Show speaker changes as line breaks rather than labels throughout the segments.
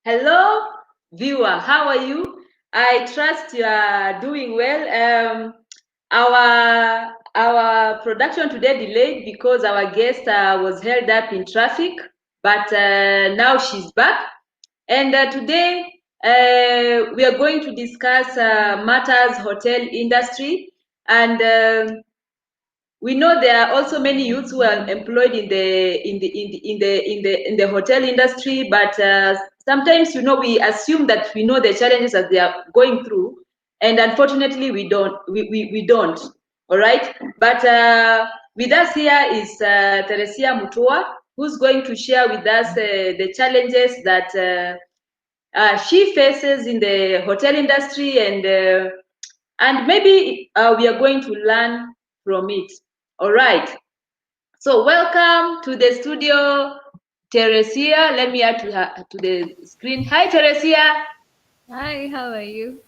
Hello, viewer. How are you? I trust you are doing well. Our production today delayed because our guest was held up in traffic, but now she's back. And today we are going to discuss matters hotel industry, and we know there are also many youths who are employed in the hotel industry, but sometimes we assume that we know the challenges that they are going through, and unfortunately we don't. We don't. All right, but with us here is Teresia Mutua, who's going to share with us the challenges that she faces in the hotel industry, and maybe we are going to learn from it. All right. So welcome to the studio, Teresia. Let me add to the screen. Hi, Teresia.
Hi, how are you?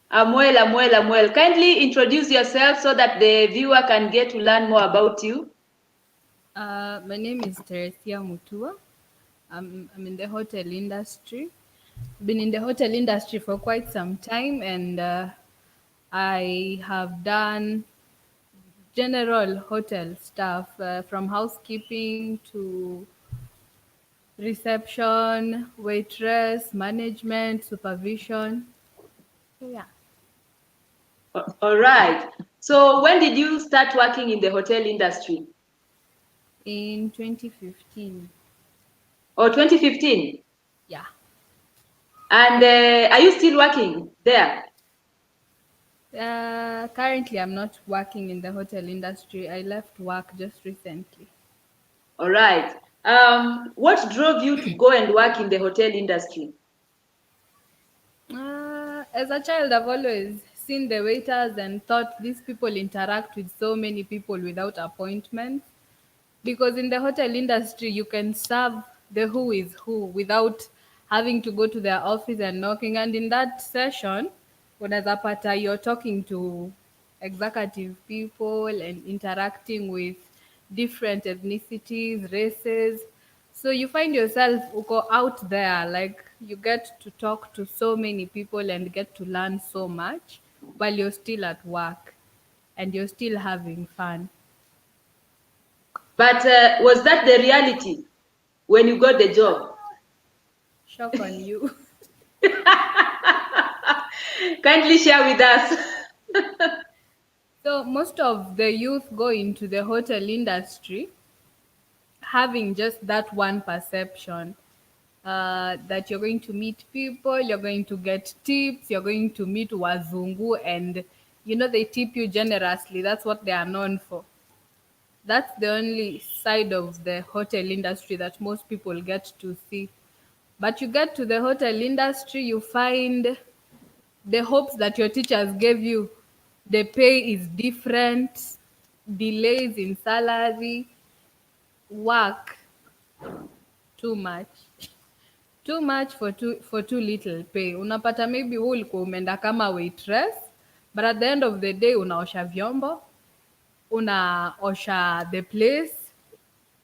I'm well. Kindly introduce yourself so that the viewer can get to learn more about you.
My name is Teresia Mutua. I'm in the hotel industry. Been in the hotel industry for quite some time, and I have done general hotel stuff from housekeeping to reception, waitress, management, supervision. So, yeah.
All right. So when did you start working in the hotel industry?
In 2015.
Or 2015?
Yeah.
And are you still working there?
Currently, I'm not working in the hotel industry. I left work just recently.
All right. What drove you to go and work in the hotel industry?
As a child, I've always seen the waiters and thought these people interact with so many people without appointments. Because in the hotel industry, you can serve the who is who without having to go to their office and knocking. And in that session, unaweza pata you're talking to executive people and interacting with different ethnicities, races. So you find yourself uko out there, like you get to talk to so many people and get to learn so much while you're still at work and you're still having fun.
But was that the reality when you got the job?
Shock on you.
Kindly share with us.
So most of the youth go into the hotel industry having just that one perception that you're going to meet people, you're going to get tips, you're going to meet wazungu, and they tip you generously. That's what they are known for. That's the only side of the hotel industry that most people get to see. But you get to the hotel industry, you find the hopes that your teachers gave you, the pay is different, delays in salary, work too much. Too much for too little pay. Unapata maybe wewe ulikuwa umeenda kama waitress, but at the end of the day unaosha vyombo, unaosha the place,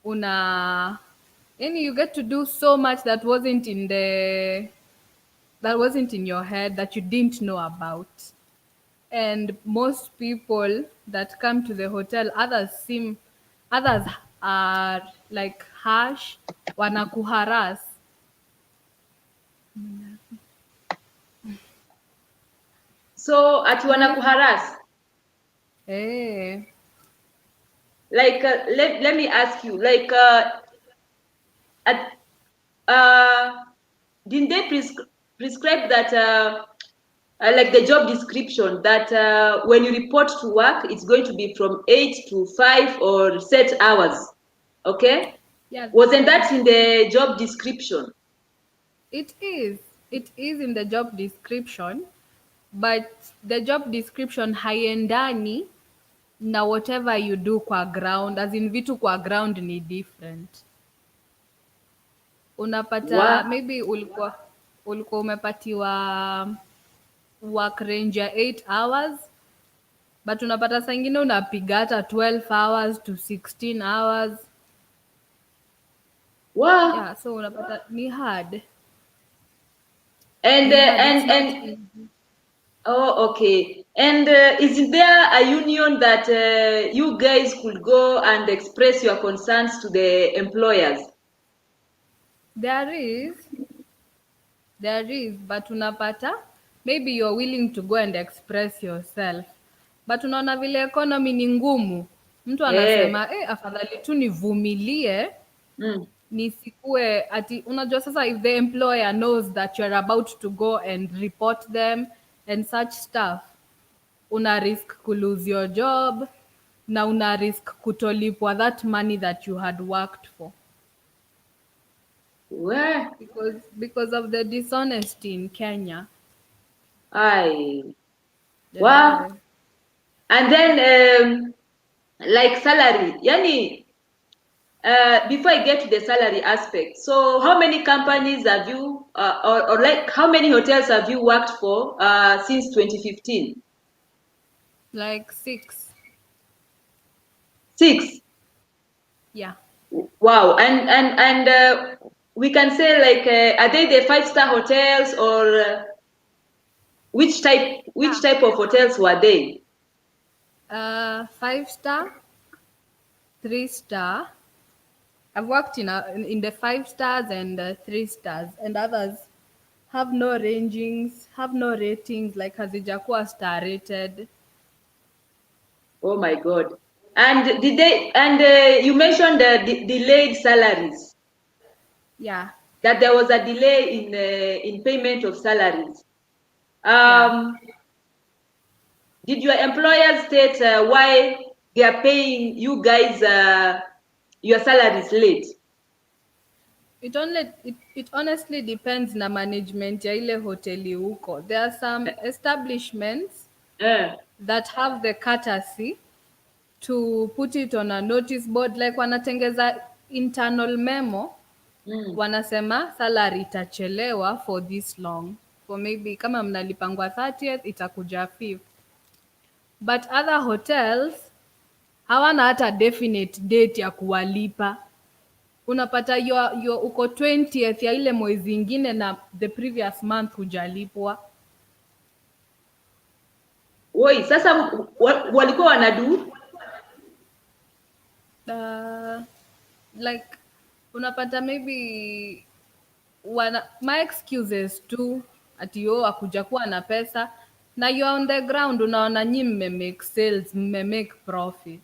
yani you get to do so much that wasn't in your head, that you didn't know about. And most people that come to the hotel, others are like harsh, wanakuharas.
So ati wanakuharass?
Eh,
Like let me ask you, like at uh didn't they prescribe that like the job description that when you report to work, it's going to be from 8 to 5 or set hours? Okay.
Yeah,
Wasn't that in the job description?
it is. It is in the job description, but the job description haiendani na whatever you do kwa ground, as in vitu kwa ground ni different. Unapata
Wow.
maybe ulikuwa umepatiwa work range ya 8 hours, but unapata saa ingine unapiga hata 12 hours to 16 hours.
Wow.
Yeah, so unapata ni hard.
And
Ni hard. It's not
and
easy.
oh, okay. And isn't there a union that you guys could go and express your concerns to the employers?
There is, but unapata maybe you're willing to go and express yourself, but unaona vile economy ni ngumu, mtu anasema afadhali tu nivumilie
Mm.
nisikue ati, unajua sasa, if the employer knows that you're about to go and report them and such stuff, una risk ku lose your job na una risk kutolipwa that money that you had worked for.
Where?
Because of the dishonesty in Kenya.
Wow. And then like salary, yani before I get to the salary aspect, so how many companies have you or like how many hotels have you worked for since 2015?
Like 6.
6.
Yeah.
Wow. And we can say like are they the 5-star hotels or which type of hotels were they?
5-star, 3-star. I've worked in the 5 stars and 3 stars, and others have no rangings, have no ratings, like hazijakuwa star rated.
Oh my God. And did they, and you mentioned the delayed salaries.
Yeah.
That there was a delay in payment of salaries.
Yeah.
Did your employers state why they are paying you guys your salaries late?
It honestly depends na management ya ile hoteli huko. There are some establishments that have the courtesy to put it on a notice board, like wanatengeza internal memo. Wanasema salary itachelewa for this long, for maybe kama mnalipangwa 30th itakuja 5th. But other hotels hawana hata definite date ya kuwalipa. Unapata uko 20th ya ile mwezi ingine na the previous month hujalipwa.
Woi, sasa walikuwa wanadu
like unapata maybe my excuses tu ati akuja kuwa na pesa, na you on the ground unaona nyi make sales, make profit.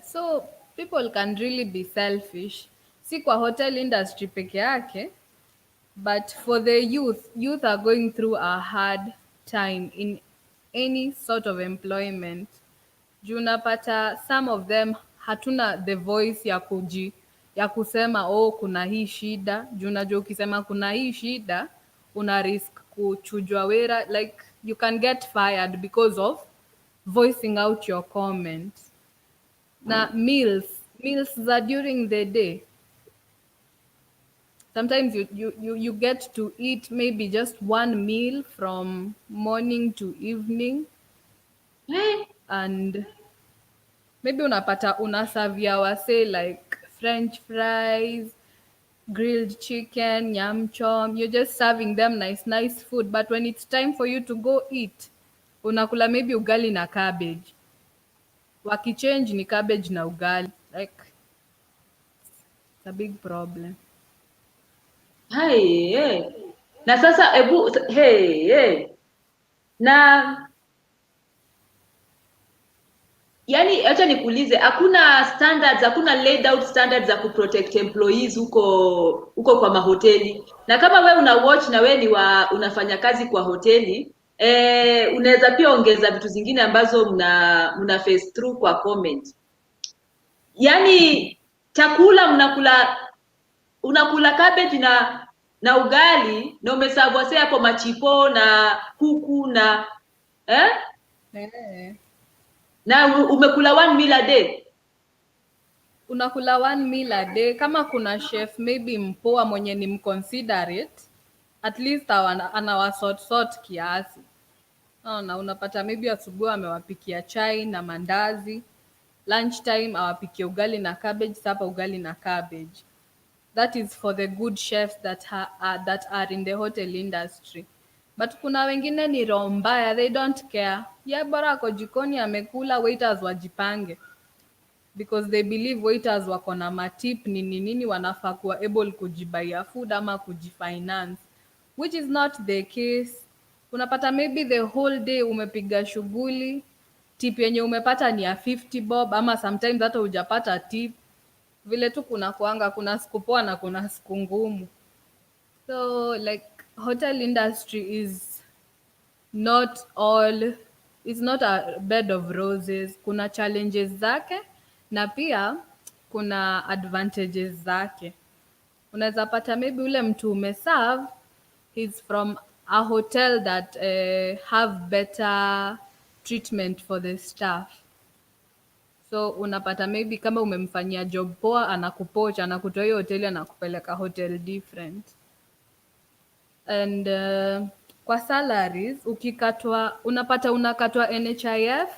So people can really be selfish, si kwa hotel industry peke yake, but for the youth are going through a hard time in any sort of employment. Juu unapata some of them hatuna the voice ya kusema kuna hii shida. Juu unajua ukisema kuna hii shida una risk kuchujwa wera, like you can get fired because of voicing out your comments. Na meals za during the day, sometimes you get to eat maybe just one meal from morning to evening, and maybe unapata unasavia wase like french fries, grilled chicken, nyam chom. You're just serving them nice food, but when it's time for you to go eat, unakula maybe ugali na cabbage. Wakichange ni cabbage na ugali, like it's a big problem.
Na sasa na yani acha nikuulize, hakuna standards, hakuna laid out standards za kuprotect employees huko kwa mahoteli? Na kama we una watch na we ni unafanya kazi kwa hoteli, unaweza pia ongeza vitu zingine ambazo mna face through kwa comment. Yani chakula unakula cabbage na ugali na umesavwa sasa hapo machipo na kuku na na umekula 1 meal a day.
Unakula 1 meal a day. Kama kuna chef maybe mpoa mwenye ni mconsiderate, at least anawasort kiasi. Na unapata maybe asubuhi amewapikia chai na mandazi, lunch time awapikie ugali na cabbage, sapa ugali na cabbage. That is for the good chefs that are in the hotel industry. But kuna wengine ni roho mbaya, they don't care. Bora ako jikoni amekula, waiters wajipange, because they believe waiters wako na matip nini wanafaa kuwa able kujibuy food ama kujifinance, which is not the case. Unapata maybe the whole day umepiga shughuli, tip yenye umepata ni ya 50 bob, ama sometimes hata hujapata tip. Vile tu kuna siku poa na kuna siku ngumu. So like hotel industry is not a bed of roses. Kuna challenges zake na pia kuna advantages zake. Unaweza pata maybe ule mtu umeserve he's from a hotel that have better treatment for the staff. So unapata maybe kama umemfanyia job poa, anakupocha, anakutoa hiyo hoteli, anakupeleka hotel different. And kwa salaries unapata unakatwa NHIF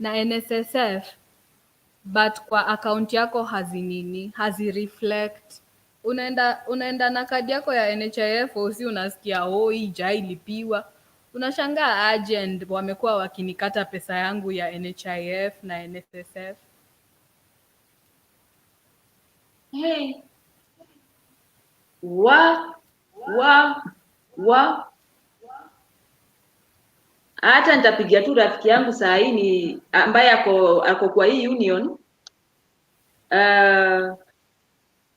na NSSF, but kwa account yako hazi-reflect. Unaenda na kadi yako ya NHIF, usi unasikia hii ilipiwa. Unashangaa agent wamekuwa wakinikata pesa yangu ya NHIF na NSSF.
Hey. Hata nitapigia tu rafiki yangu saa hii ni ambaye ako kwa hii union,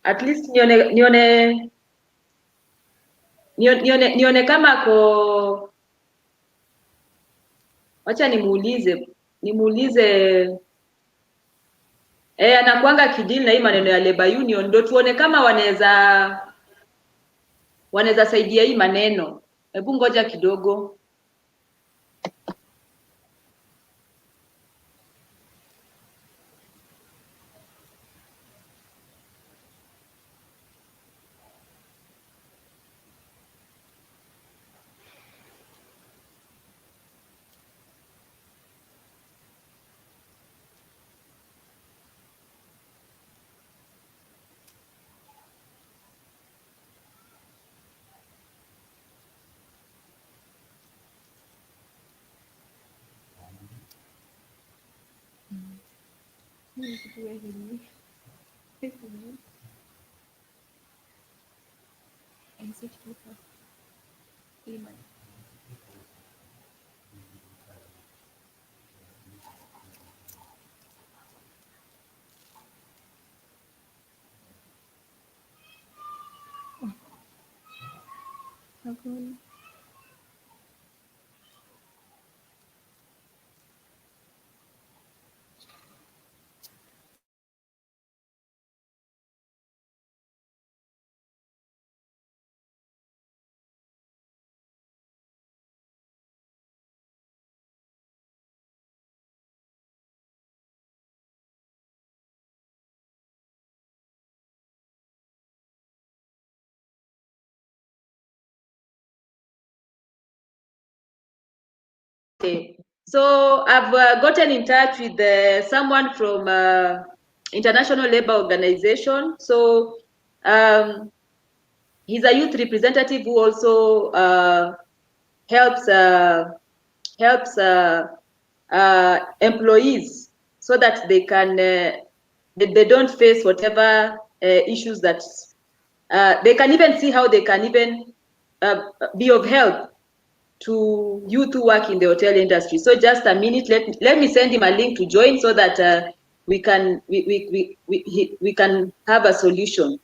at least nione kama ako, wacha nimuulize anakuanga kidili na hii maneno ya labor union, ndio tuone kama wanaweza saidia hii maneno. Hebu ngoja kidogo. Okay. So I've gotten in touch with someone from International Labour Organization. So he's a youth representative who also helps employees so that they can they don't face whatever issues that they can even see how they can even be of help to youth who work in the hotel industry. So just a minute, let me send him a link to join so that we can have a solution.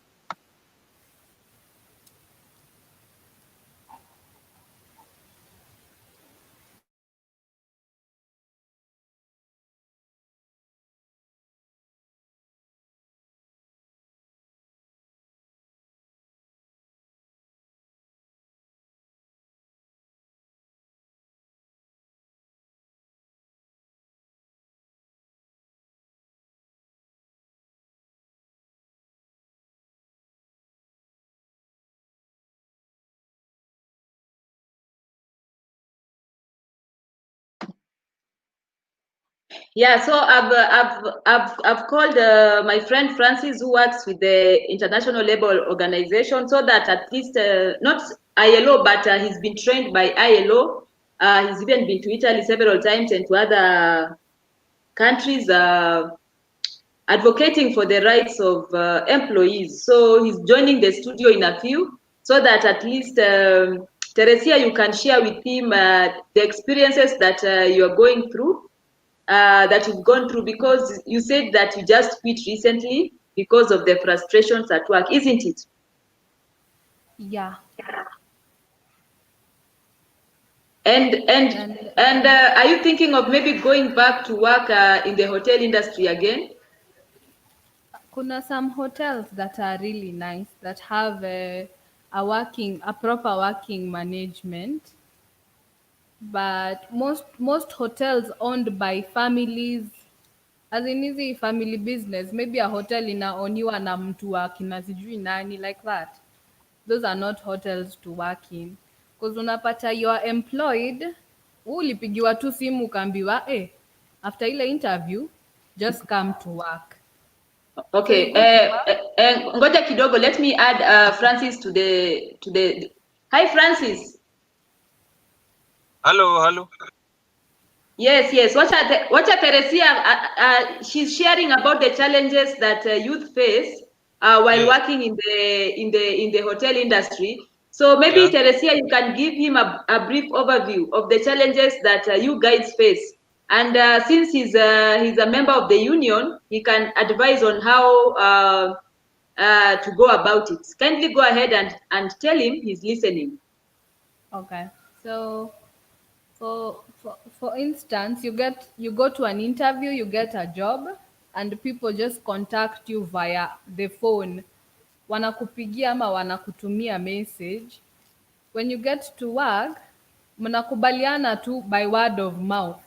Yeah, so I've called my friend Francis, who works with the International Labour Organization, so that at least not ILO, but he's been trained by ILO. He's even been to Italy several times and to other countries, advocating for the rights of employees. So he's joining the studio in a few, so that at least Teresia, you can share with him the experiences that you are going through. That you've gone through, because you said that you just quit recently because of the frustrations at work, isn't it?
Yeah.
And are you thinking of maybe going back to work in the hotel industry again?
Kuna some hotels that are really nice that have a proper working management, but most hotels owned by families, as in hizi family business, maybe a hotel inaoniwa na mtu wa kina sijui nani, like that. Those are not hotels to work in, because unapata you are employed, ulipigiwa tu simu ukaambiwa after ile interview just come to work.
Okay. Ngoja kidogo, let me add Francis to the. Hi Francis.
Hello.
Yes. Wacha Teresia, she's sharing about the challenges that youth face while working in the hotel industry. So maybe Teresia, you can give him a brief overview of the challenges that you guys face. And since he's a member of the union, he can advise on how to go about it. Kindly go ahead and tell him he's listening.
Okay. So for instance, you go to an interview, you get a job, and people just contact you via the phone. Wanakupigia ama wanakutumia message. When you get to work, mnakubaliana tu by word of mouth.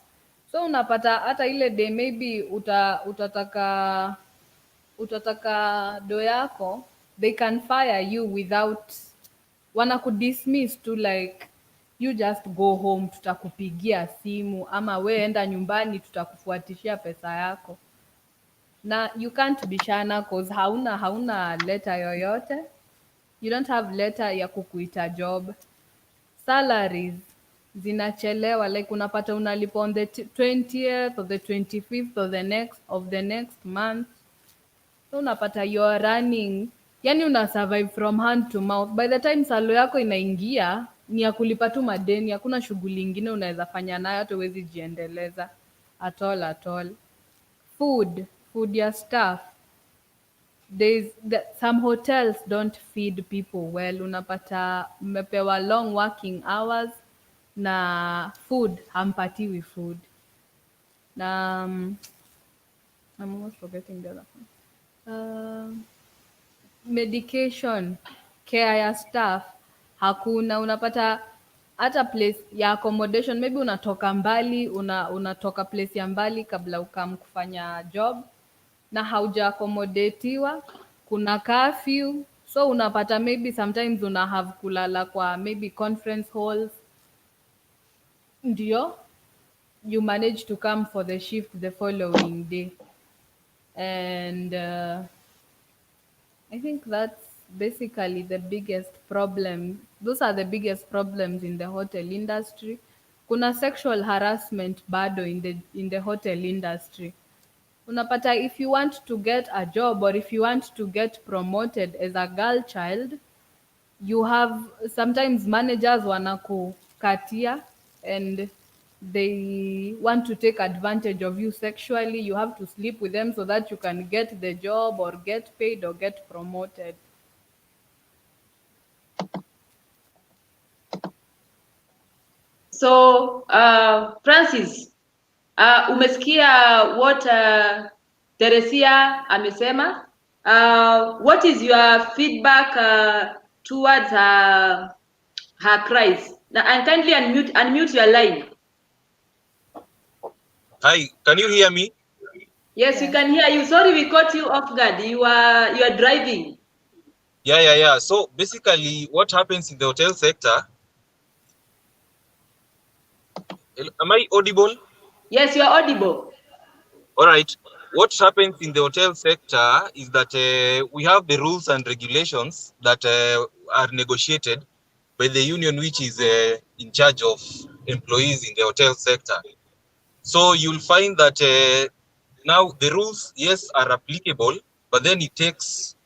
So unapata hata ile day maybe utataka do yako, they can fire you without, wanakudismiss tu, like you just go home, tutakupigia simu, ama we enda nyumbani, tutakufuatishia pesa yako. Na you can't bishana cause hauna letter yoyote, you don't have letter ya kukuita job. Salaries zinachelewa, like unapata unalipa on the 20th or the 25th of the next month. So unapata you are running, yani una survive from hand to mouth. By the time salo yako inaingia, ni ya kulipa tu madeni, hakuna shughuli ingine unaweza fanya nayo, hata huwezi jiendeleza at all. Food ya staff, some hotels don't feed people well. Unapata mmepewa long working hours na food hampatiwi food. Na I'm almost forgetting the other one. Medication, care ya staff hakuna. Unapata hata place ya accommodation, maybe unatoka mbali, unatoka place ya mbali kabla ukam kufanya job, na hauja accommodatiwa, kuna curfew. So unapata maybe sometimes una have kulala kwa maybe conference halls, ndio you manage to come for the shift the following day. And I think that's basically the biggest problem. Those are the biggest problems in the hotel industry. Kuna sexual harassment bado in the hotel industry. Unapata if you want to get a job or if you want to get promoted as a girl child, you have sometimes managers katia and they want to take advantage of you sexually, you have to sleep with them so that you can get the job or get paid or get promoted.
So Francis, umesikia what Teresia amesema. What is your feedback towards her cries? Now, and kindly unmute your line.
Hi, can you hear me?
Yes, we can hear you. Sorry, we caught you off guard. You are driving.
Yeah. So basically, what happens in the hotel sector? Am I audible?
Yes, you are audible.
All right. What happens in the hotel sector is that we have the rules and regulations that are negotiated by the union, which is in charge of employees in the hotel sector. So you'll find that now the rules, yes, are applicable, but then it takes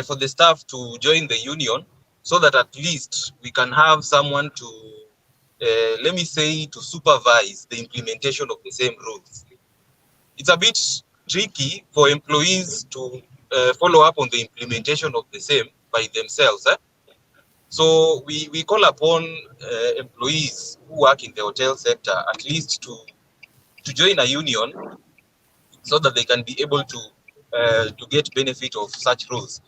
for the staff to join the union so that at least we can have someone to, let me say, to supervise the implementation of the same rules. It's a bit tricky for employees to follow up on the implementation of the same by themselves. So we call upon employees who work in the hotel sector at least to join a union so that they can be able to get benefit of such rules.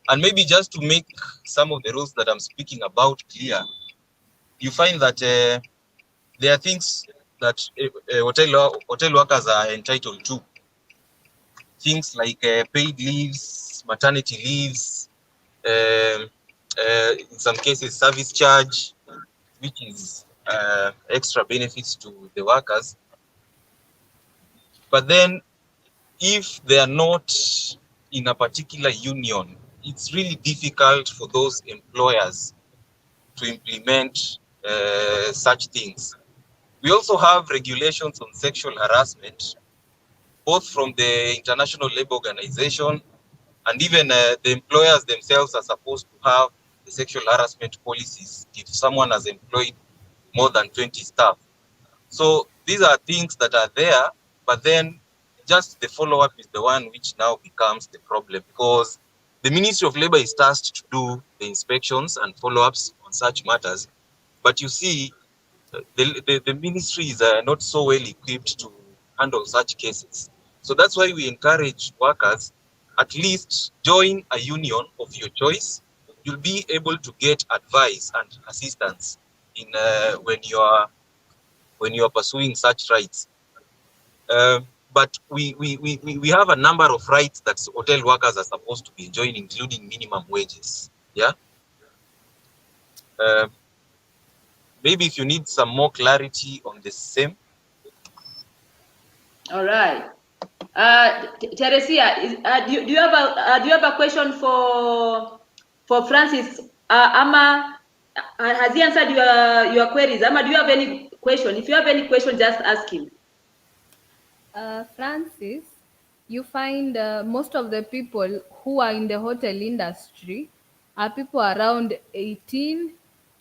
And maybe just to make some of the rules that I'm speaking about clear, you find that there are things that hotel workers are entitled to. Things like paid leaves, maternity leaves, in some cases service charge, which is extra benefits to the workers. But then if they are not in a particular union, it's really difficult for those employers to implement such things. We also have regulations on sexual harassment, both from the International Labour Organization, and even the employers themselves are supposed to have the sexual harassment policies if someone has employed more than 20 staff. So these are things that are there, but then just the follow-up is the one which now becomes the problem, because the Ministry of Labour is tasked to do the inspections and follow-ups on such matters. But you see, the ministry is not so well equipped to handle such cases. So that's why we encourage workers, at least join a union of your choice. You'll be able to get advice and assistance in when you are pursuing such rights. But we have a number of rights that hotel workers are supposed to be enjoying, including minimum wages. Yeah. Maybe if you need some more clarity on the same.
All right. Teresia, do you have a question for Francis? Ama has he answered your queries? Ama, do you have any question? If you have any question, just ask him.
Francis, you find most of the people who are in the hotel industry are people around 18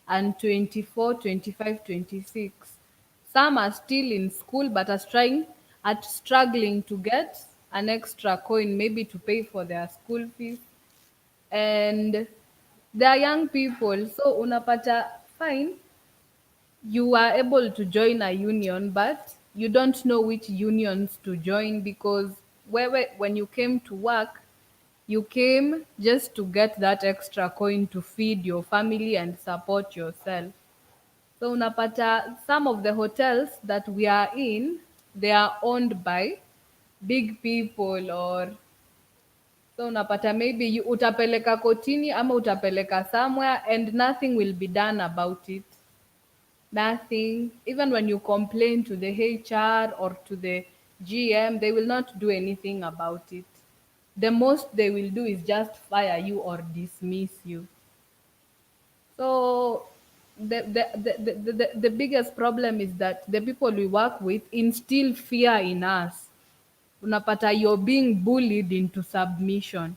and 24, 25, 26. Some are still in school but are struggling to get an extra coin, maybe to pay for their school fees. And they are young people, so unapata fine, you are able to join a union, but you don't know which unions to join because when you came to work, you came just to get that extra coin to feed your family and support yourself. So unapata some of the hotels that we are in, they are owned by big people, or so unapata maybe utapeleka kotini ama utapeleka somewhere and nothing will be done about it. Nothing. Even when you complain to the HR or to the GM, they will not do anything about it. The most they will do is just fire you or dismiss you. So the biggest problem is that the people we work with instill fear in us. Unapata you're being bullied into submission.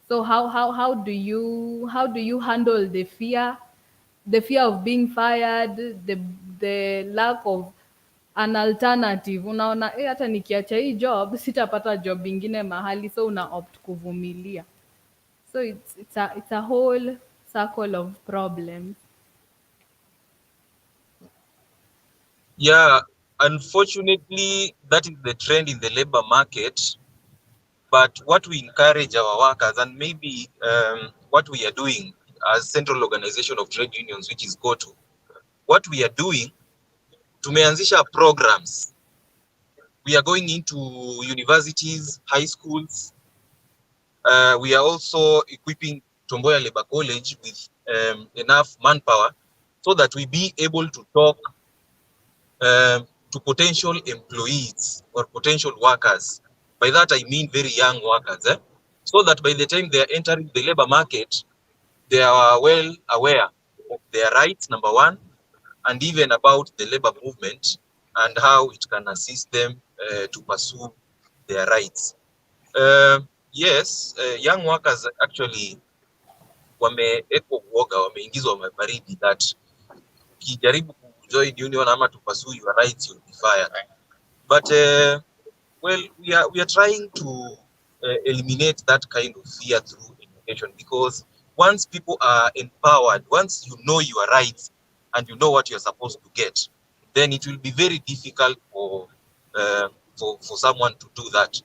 So how do you handle the fear? the fear of being fired, the lack of an alternative. Unaona hata nikiacha hii job sitapata job ingine mahali, so una opt kuvumilia. So it's a whole circle of problems.
Yeah, unfortunately, that is the trend in the labor market. But what we encourage our workers, and maybe what we are doing as Central Organization of Trade Unions, which is COTU, what we are doing, tumeanzisha programs. We are going into universities, high schools. We are also equipping Tomboya Labor College with enough manpower so that we be able to talk to potential employees or potential workers. By that I mean very young workers, so that by the time they are entering the labor market, they are well aware of their rights, number one, and even about the labor movement and how it can assist them to pursue their rights. Yes, young workers actually wameekwa uoga, wameingizwa baridi that ukijaribu kujoin union ama to pursue your rights you'll be fired. But well, we are trying to eliminate that kind of fear through education, because once people are empowered, once you know your rights and you know what you're supposed to get, then it will be very difficult for someone to do that.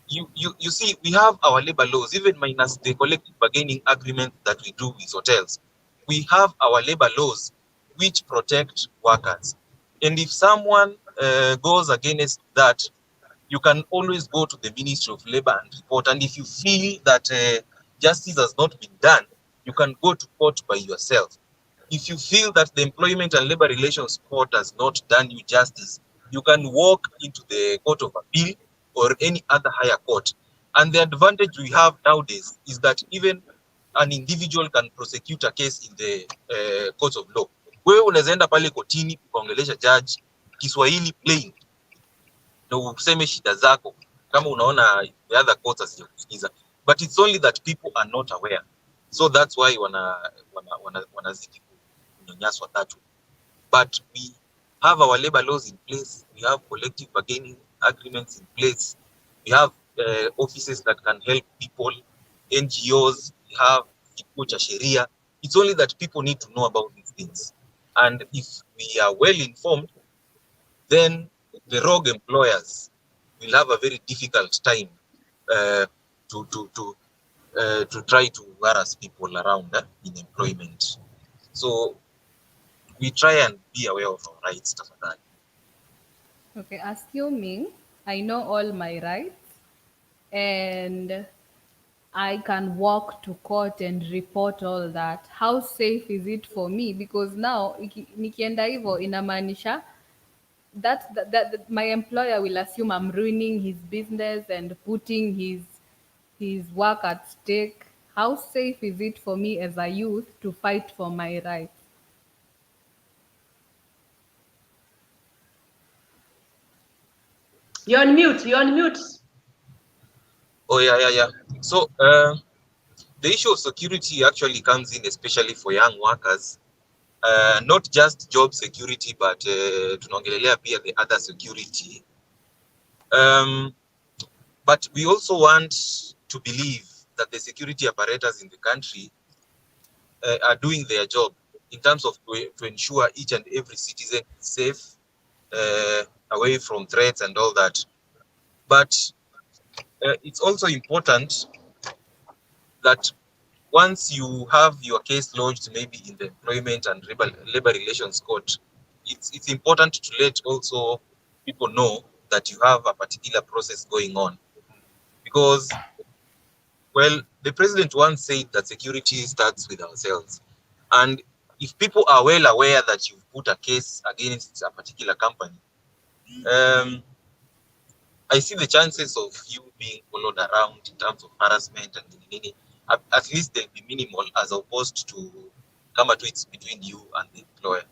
You see, we have our labor laws, even minus the collective bargaining agreement that we do with hotels. We have our labor laws which protect workers. And if someone goes against that, you can always go to the Ministry of Labor and report. And if you feel that justice has not been done, you can go to court by yourself. If you feel that the Employment and Labor Relations Court has not done you justice, you can walk into the Court of Appeal or any other higher court. And the advantage we have nowadays is that even an individual can prosecute a case in the courts of law. Wewe unaweza enda pale kotini ukaongelesha judge Kiswahili plain na useme shida zako kama unaona the other courts hazijakusikiza, but it's only that people are not aware, so that's why wanazidi kunyanyaswa that way. But we have our labor laws in place, we have collective bargaining agreements in place, we have offices that can help people, NGOs, we have kituo cha sheria. It's only that people need to know about these things, and if we are well informed, then the rogue employers will have a very difficult time to try to harass people around in employment. So we try and be aware of our rights, stuff like that.
Okay, assuming I know all my rights and I can walk to court and report all that, how safe is it for me? Because now nikienda hivyo inamaanisha that my employer will assume I'm ruining his business and putting his work at stake. How safe is it for me as a youth to fight for my rights?
You're on mute. You're on mute.
Oh yeah. So the issue of security actually comes in, especially for young workers. Not just job security, but tunaongelelea pia the other security. But we also want to believe that the security apparatus in the country are doing their job in terms of to ensure each and every citizen is safe, away from threats and all that. But it's also important that once you have your case lodged, maybe in the Employment and Labor Relations Court, it's important to let also people know that you have a particular process going on. Because, well, the president once said that security starts with ourselves. And if people are well aware that you've put a case against a particular company, I see the chances of you being followed around in terms of harassment and at least they'll be minimal, as opposed to come to it's between you and the employer.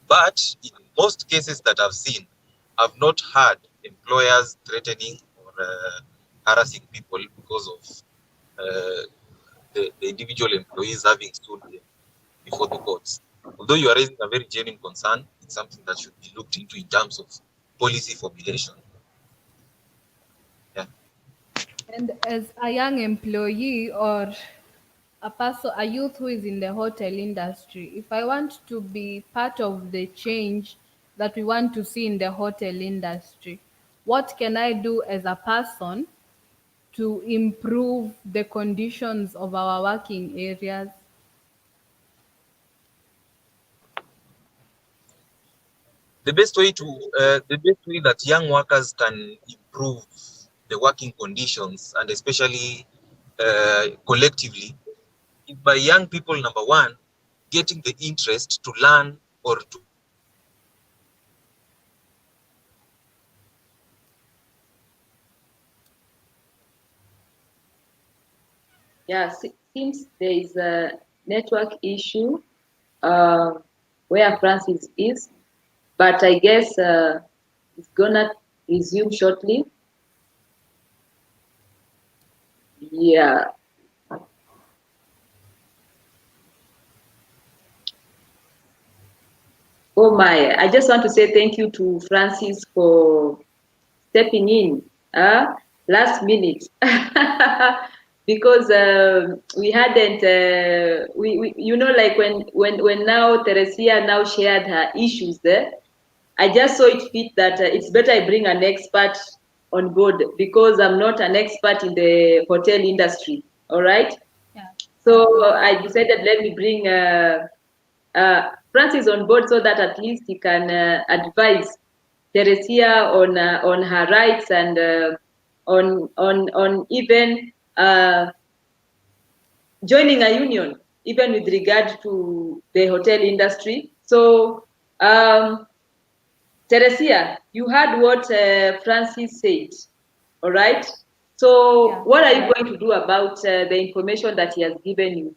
But in most cases that I've seen, I've not had employers threatening or harassing people because of the individual employees having stood them. before the courts. Although you are raising a very genuine concern, it's something that should be looked into in terms of policy formulation. Yeah.
And as a young employee or a youth who is in the hotel industry, if I want to be part of the change that we want to see in the hotel industry, what can I do as a person to improve the conditions of our working areas?
The best way that young workers can improve the working conditions, and especially collectively, is by young people, number one, getting the interest to learn or to
Yeah, seems there is a network issue where Francis is, but I guess it's gonna resume shortly. Yeah. Oh my, I just want to say thank you to Francis for stepping in last minute because we hadn't we you know, like when now Teresia now shared her issues there, I just saw it fit that it's better I bring an expert on board because I'm not an expert in the hotel industry. All right.
Yeah.
So I decided let me bring Francis on board so that at least he can advise Teresia on her rights and on even joining a union, even with regard to the hotel industry. So, Teresia, you heard what Francis said, all right? So,
Yeah.
what are you going to do about the information that he has given you?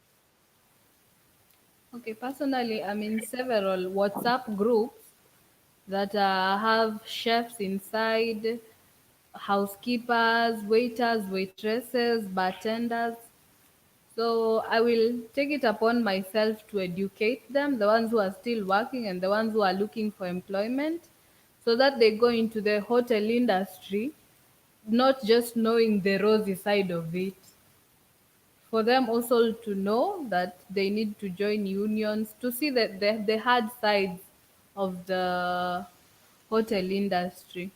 Okay, personally, I'm in several WhatsApp groups that have chefs inside, housekeepers, waiters, waitresses, bartenders. So I will take it upon myself to educate them, the ones who are still working and the ones who are looking for employment, so that they go into the hotel industry, not just knowing the rosy side of it. For them also to know that they need to join unions to see that the hard sides of the hotel industry,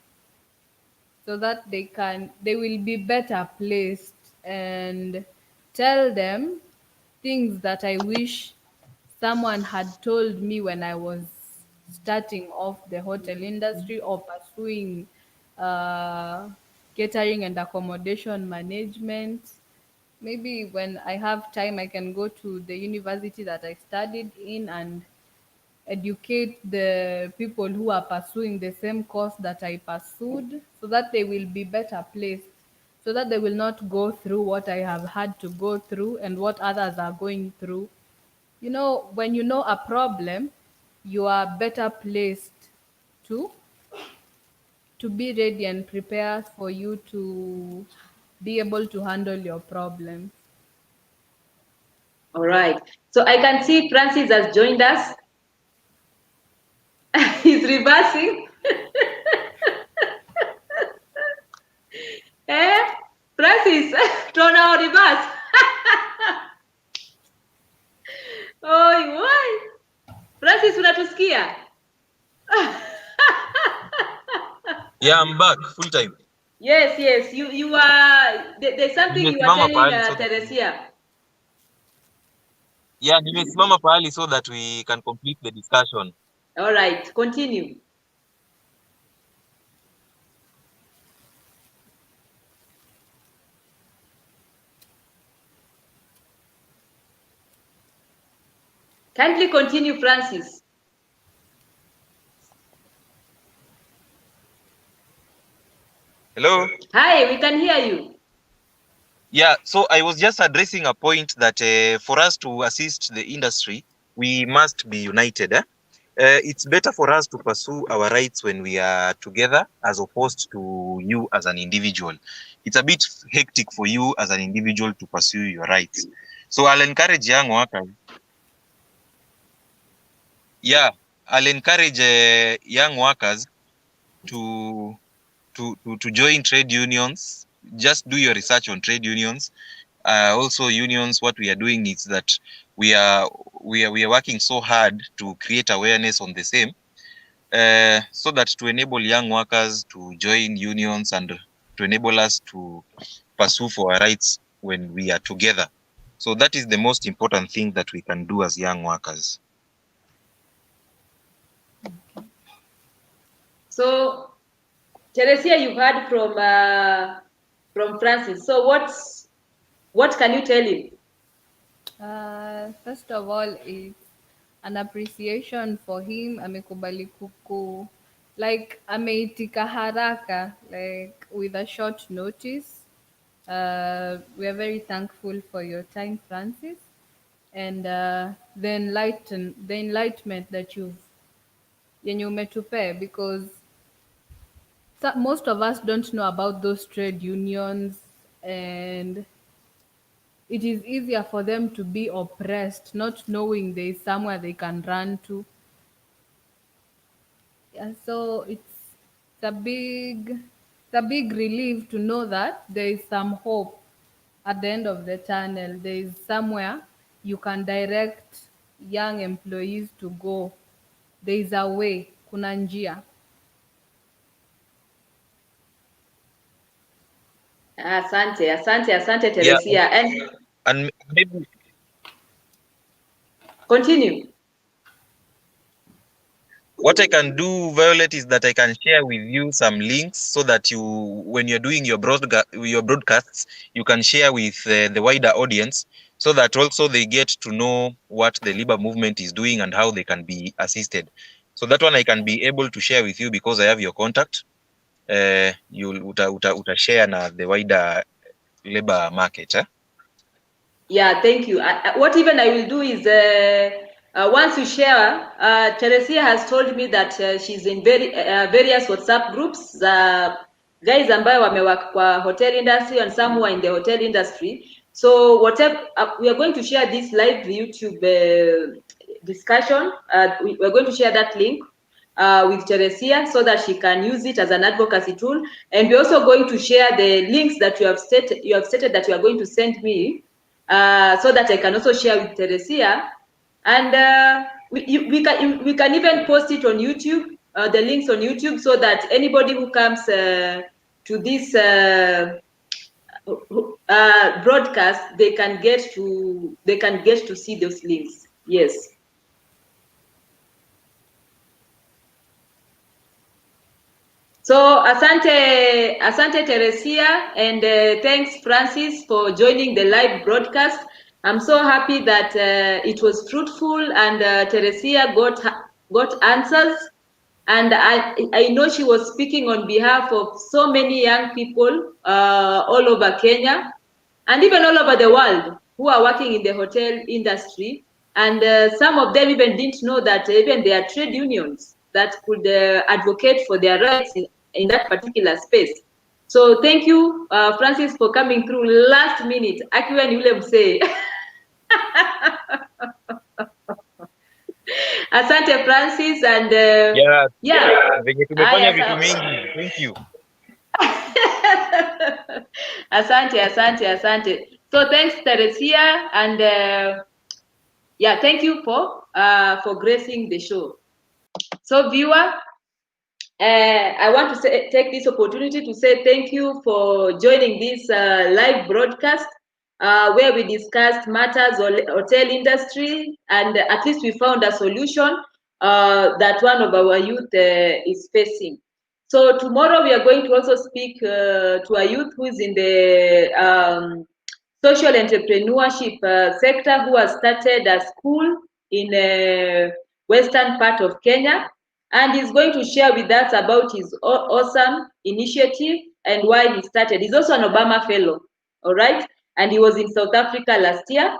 so that they will be better placed, and tell them things that I wish someone had told me when I was starting off the hotel industry or pursuing uh, catering and accommodation management. Maybe when I have time, I can go to the university that I studied in and educate the people who are pursuing the same course that I pursued, so that they will be better placed, so that they will not go through what I have had to go through and what others are going through. You know, when you know a problem, you are better placed to be ready and prepared for you to be able to handle your problems.
All right. So I can see Francis has joined us. He's reversing. Eh? Francis, tuna reverse. Oi, why? Francis, unatusikia?
Yeah, I'm back full time.
Yes, yes. You are there's something you are
Nimesimama
telling
pahali so that
Teresia.
yeah, nimesimama pahali so that we can complete the discussion.
All right, continue. Kindly continue, Francis.
Hello?
Hi, we can hear you.
Yeah, so I was just addressing a point that for us to assist the industry, we must be united. It's better for us to pursue our rights when we are together as opposed to you as an individual. It's a bit hectic for you as an individual to pursue your rights. So I'll encourage young workers Yeah, I'll encourage young workers to join trade unions. Just do your research on trade unions. Also, unions. What we are doing is that we are working so hard to create awareness on the same, so that to enable young workers to join unions and to enable us to pursue for our rights when we are together. So that is the most important thing that we can do as young workers.
So, Teresia, you've heard from Francis. So, what can you tell him?
First of all, it's an appreciation for him. Amekubali kuku, like ameitika haraka, like with a short notice. We are very thankful for your time, Francis, and the enlightenment that yenye umetupea, because most of us don't know about those trade unions, and it is easier for them to be oppressed, not knowing there is somewhere they can run to. Yeah, so it's a big relief to know that there is some hope at the end of the tunnel. There is somewhere you can direct young employees to go. There is a way, kuna njia.
Asante,
Yeah,
Teresia.
and maybe
Continue.
what I can do, Violet, is that I can share with you some links so that you, when you're doing your broadcasts, you can share with the wider audience, so that also they get to know what the labor movement is doing and how they can be assisted. So that one I can be able to share with you because I have your contact. You share na the wider labor market.
Yeah, thank you. What even I will do is once you share, Teresia has told me that she's in various WhatsApp groups. Guys ambayo wamework kwa hotel industry and some who are in the hotel industry. So whatever we are going to share this live YouTube discussion. We're going to share that link with Teresia so that she can use it as an advocacy tool. And we're also going to share the links that you have stated that you are going to send me, so that I can also share with Teresia. And we can even post it on YouTube, the links on YouTube, so that anybody who comes to this broadcast, they can get to see those links. Yes. So asante Teresia, and thanks Francis for joining the live broadcast. I'm so happy that it was fruitful, and Teresia got answers, and I know she was speaking on behalf of so many young people all over Kenya and even all over the world who are working in the hotel industry, and some of them even didn't know that even there are trade unions that could advocate for their rights in that particular space. So thank you, Francis, for coming through last minute. Akiwa ni ule msee. Asante Francis, and
venye tumefanya vitu mingi. Thank you.
Asante. So thanks Teresia, and thank you for gracing the show. So viewer, I want to take this opportunity to say thank you for joining this live broadcast where we discussed matters of hotel industry, and at least we found a solution that one of our youth is facing. So tomorrow we are going to also speak to a youth who is in the social entrepreneurship sector, who has started a school in western part of Kenya, and he's going to share with us about his awesome initiative and why he started. He's also an Obama fellow, all right? And he was in South Africa last year,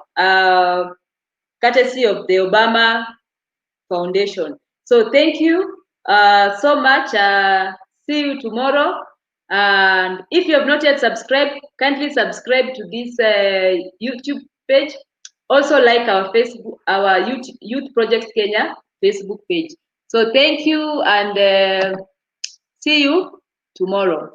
courtesy of the Obama Foundation. So thank you so much. See you tomorrow. And if you have not yet subscribed, kindly subscribe to this YouTube page. Also like our Facebook, our Youth Project Kenya Facebook page. So thank you, and see you tomorrow.